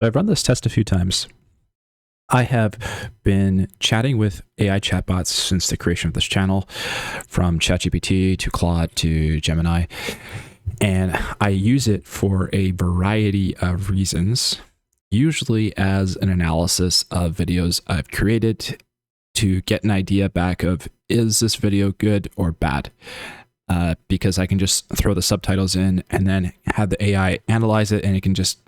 I've run this test a few times. I have been chatting with AI chatbots since the creation of this channel, from ChatGPT to Claude to Gemini, and I use it for a variety of reasons, usually as an analysis of videos I've created to get an idea back of, is this video good or bad? Because I can just throw the subtitles in and then have the AI analyze it, and it can just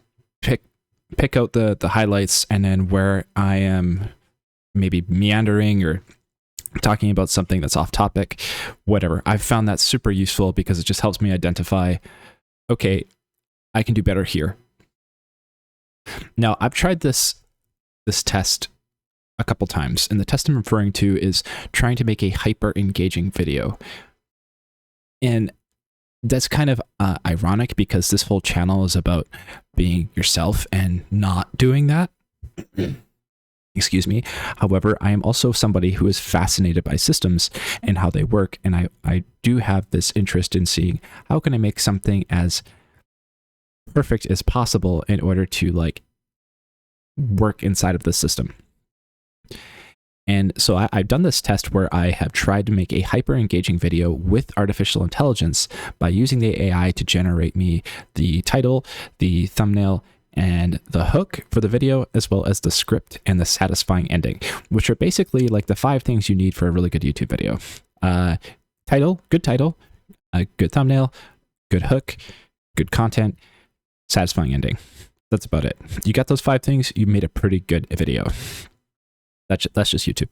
pick out the highlights, and then where I am maybe meandering or talking about something that's off topic, whatever. I've found that super useful because it just helps me identify, okay, I can do better here. Now, I've tried this test a couple times, and the test I'm referring to is trying to make a hyper engaging video. And that's kind of ironic because this whole channel is about being yourself and not doing that. Excuse me. However, I am also somebody who is fascinated by systems and how they work. And I do have this interest in seeing how can I make something as perfect as possible in order to work inside of the system. And so I've done this test where I have tried to make a hyper engaging video with artificial intelligence by using the AI to generate me the title, the thumbnail, and the hook for the video, as well as the script and the satisfying ending, which are basically like the 5 things you need for a really good YouTube video. Title, a good thumbnail, good hook, good content, satisfying ending. That's about it. You got those 5 things, you made a pretty good video. That's just YouTube.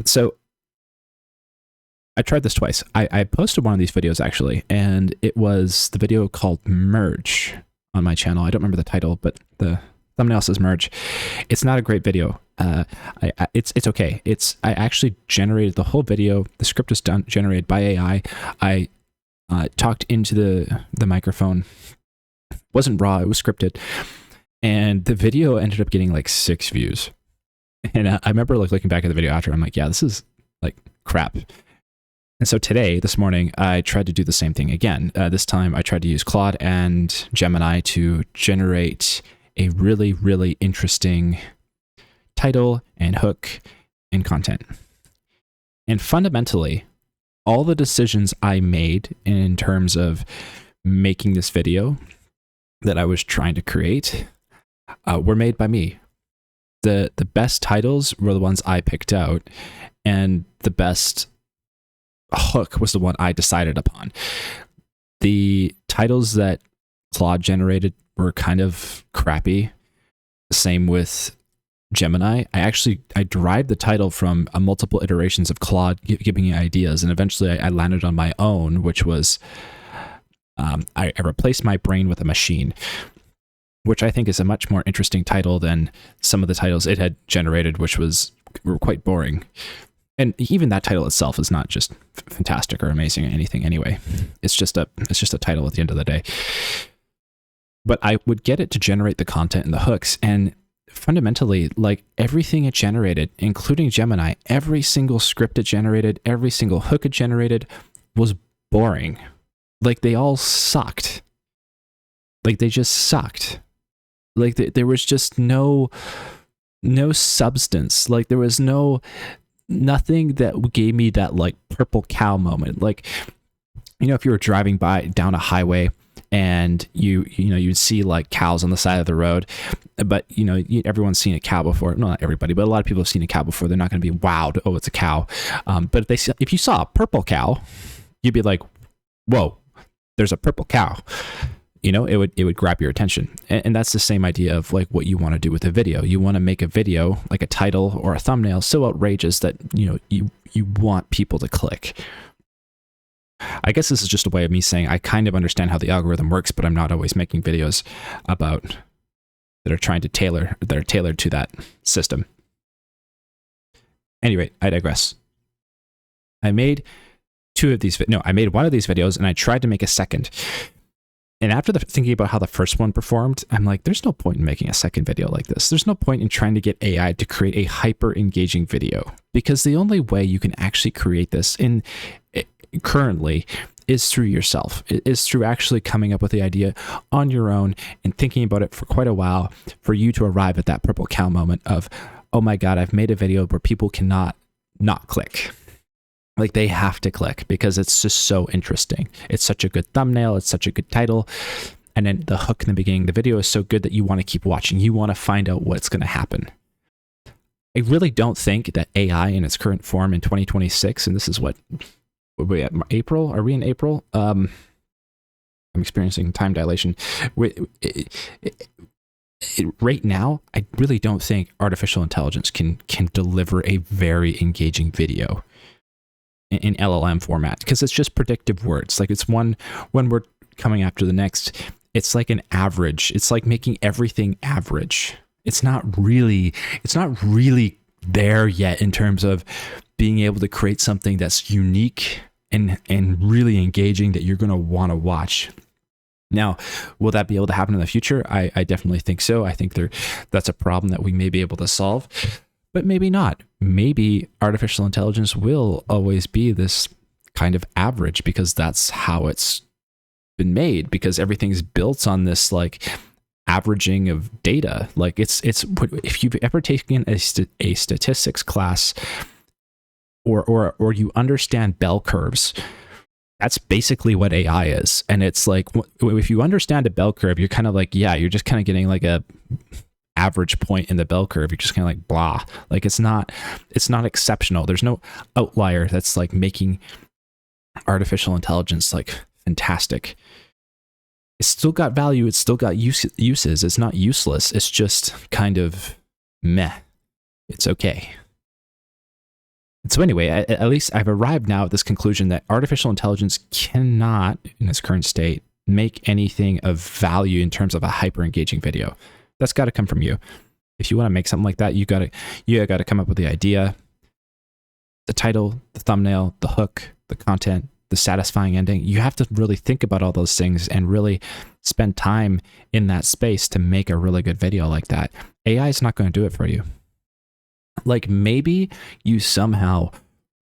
So I tried this twice. I posted one of these videos actually, and it was the video called Merge on my channel. I don't remember the title, but the thumbnail says Merge. It's not a great video. It's okay. I actually generated the whole video. The script was generated by AI. I talked into the microphone. It wasn't raw. It was scripted, and the video ended up getting like 6 views. And I remember looking back at the video after, I'm like, yeah, this is crap. And so this morning, I tried to do the same thing again. This time I tried to use Claude and Gemini to generate a really, really interesting title and hook and content. And fundamentally, all the decisions I made in terms of making this video that I was trying to create were made by me. The best titles were the ones I picked out, and the best hook was the one I decided upon. The titles that Claude generated were kind of crappy. Same with Gemini. I derived the title from multiple iterations of Claude giving me ideas, and eventually I landed on my own, which was I replaced my brain with a machine, which I think is a much more interesting title than some of the titles it had generated, which were quite boring. And even that title itself is not just fantastic or amazing or anything anyway. It's just a title at the end of the day. But I would get it to generate the content and the hooks, and fundamentally, everything it generated, including Gemini, every single script it generated, every single hook it generated was boring. They all sucked. They just sucked. There was just no substance. There was nothing that gave me that purple cow moment. If you were driving down a highway and you'd see cows on the side of the road, but everyone's seen a cow before. No, not everybody, but a lot of people have seen a cow before. They're not going to be wowed. Oh, it's a cow. But if you saw a purple cow, you'd be like, whoa, there's a purple cow. It would grab your attention. And that's the same idea of what you want to do with a video. You want to make a video, like a title or a thumbnail, so outrageous that, you want people to click. I guess this is just a way of me saying I kind of understand how the algorithm works, but I'm not always making videos that are tailored to that system. Anyway, I digress. I made one of these videos, and I tried to make a second. And after thinking about how the first one performed, I'm like, there's no point in making a second video like this. There's no point in trying to get AI to create a hyper engaging video, because the only way you can actually create this currently is through yourself. It is through actually coming up with the idea on your own and thinking about it for quite a while for you to arrive at that purple cow moment of, oh my God, I've made a video where people cannot not click. Like they have to click because it's just so interesting. It's such a good thumbnail. It's such a good title. And then the hook in the beginning, the video is so good that you want to keep watching. You want to find out what's going to happen. I really don't think that AI in its current form in 2026, and this is what we at April? Are we in April? I'm experiencing time dilation. Right now, I really don't think artificial intelligence can deliver a very engaging video in LLM format because it's just predictive words. Like it's one word coming after the next. It's like an average. It's like making everything average. It's not really there yet in terms of being able to create something that's unique and really engaging that you're going to want to watch. Now, will that be able to happen in the future? I definitely think so. I think that's a problem that we may be able to solve, but maybe not. Maybe artificial intelligence will always be this kind of average because that's how it's been made, because everything's built on this like averaging of data. Like it's if you've ever taken a statistics class or you understand bell curves, that's basically what AI is. And it's like, if you understand a bell curve, you're kind of like, yeah, you're just kind of getting like a average point in the bell curve. You're just kind of like, blah, like it's not exceptional. There's no outlier that's like making artificial intelligence like fantastic. It's still got value. It's still got uses. It's not useless. It's just kind of meh. It's okay. And so anyway, at least I've arrived now at this conclusion that artificial intelligence cannot, in its current state, make anything of value in terms of a hyper engaging video. That's got to come from you. If you want to make something like that, you got to come up with the idea, the title, the thumbnail, the hook, the content, the satisfying ending. You have to really think about all those things and really spend time in that space to make a really good video like that. AI is not going to do it for you. Like maybe you somehow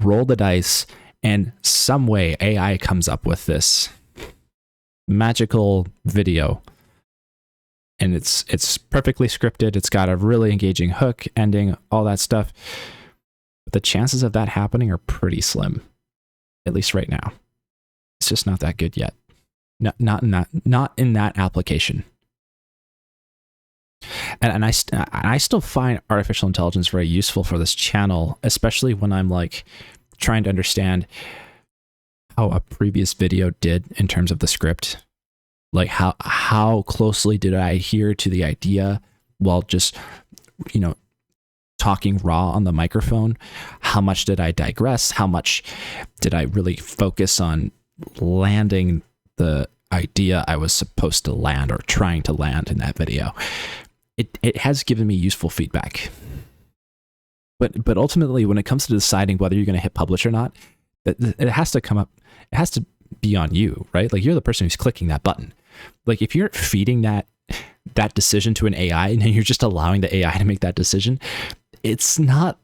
roll the dice and some way AI comes up with this magical video and it's perfectly scripted. It's got a really engaging hook, ending, all that stuff. But the chances of that happening are pretty slim, at least right now. It's just not that good yet. Not in that application. And I still find artificial intelligence very useful for this channel, especially when I'm like trying to understand how a previous video did in terms of the script. Like how closely did I adhere to the idea while just, talking raw on the microphone? How much did I digress? How much did I really focus on landing the idea I was supposed to land or trying to land in that video? It has given me useful feedback. But ultimately, when it comes to deciding whether you're going to hit publish or not, it has to come up, it has to be on you, right? Like you're the person who's clicking that button. Like if you're feeding that decision to an AI and you're just allowing the AI to make that decision, it's not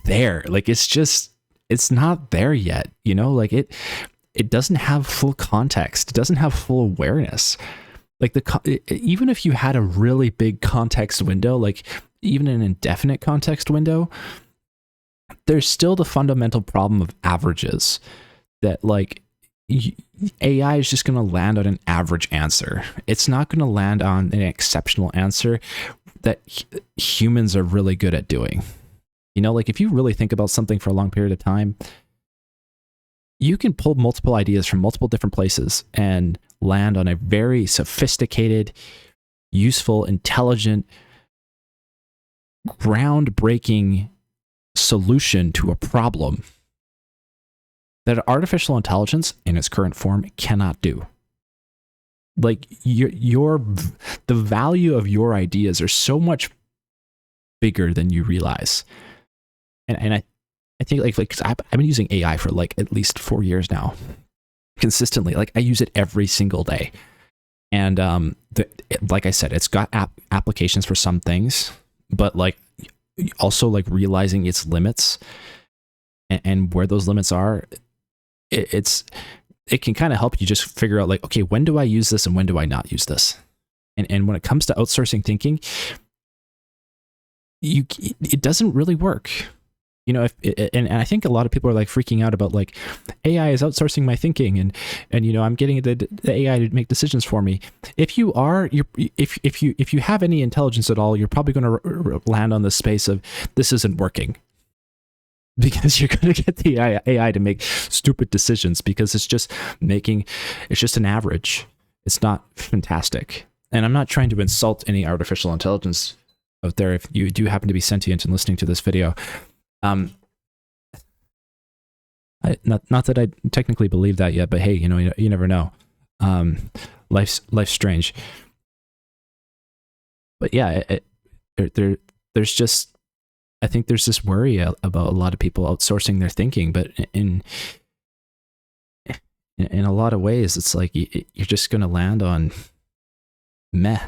there. Like it's not there yet, like it doesn't have full context. It doesn't have full awareness. Like even if you had a really big context window, like even an indefinite context window, there's still the fundamental problem of averages that like AI is just going to land on an average answer. It's not going to land on an exceptional answer that humans are really good at doing. Like if you really think about something for a long period of time, you can pull multiple ideas from multiple different places and land on a very sophisticated, useful, intelligent, groundbreaking solution to a problem that artificial intelligence in its current form cannot do. Like the value of your ideas are so much bigger than you realize. And I think like 'cause I've been using AI for like at least 4 years now, consistently. Like I use it every single day. And like I said, it's got applications for some things, but like also like realizing its limits and where those limits are, it's it can kind of help you just figure out like, okay, when do I use this and when do I not use this? And when it comes to outsourcing thinking, it doesn't really work. You know, and I think a lot of people are like freaking out about like AI is outsourcing my thinking, and you know, I'm getting the AI to make decisions for me. If you are, if you have any intelligence at all, you're probably going to land on the space of this isn't working, because you're going to get the AI to make stupid decisions because it's just an average. It's not fantastic. And I'm not trying to insult any artificial intelligence out there. If you do happen to be sentient and listening to this video. Not that I technically believe that yet, but hey, you know, you never know. Life's strange. But yeah, there's just, I think there's this worry about a lot of people outsourcing their thinking, but in a lot of ways, it's like you're just going to land on meh.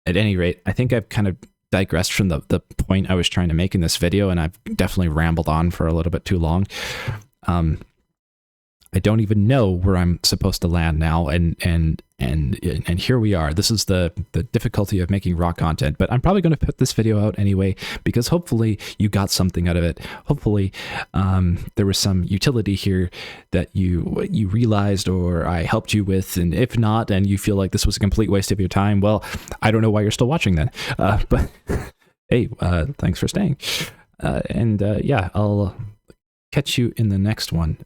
At any rate, I think I've kind of digressed from the point I was trying to make in this video, and I've definitely rambled on for a little bit too long. I don't even know where I'm supposed to land now, and here we are. This is the difficulty of making raw content, but I'm probably going to put this video out anyway, because hopefully you got something out of it. Hopefully there was some utility here that you realized or I helped you with, and if not, and you feel like this was a complete waste of your time, well, I don't know why you're still watching then. But hey, thanks for staying. Yeah, I'll catch you in the next one.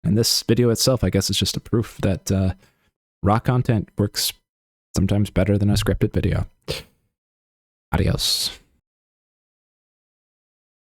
And this video itself, I guess, is just a proof that raw content works sometimes better than a scripted video. Adios.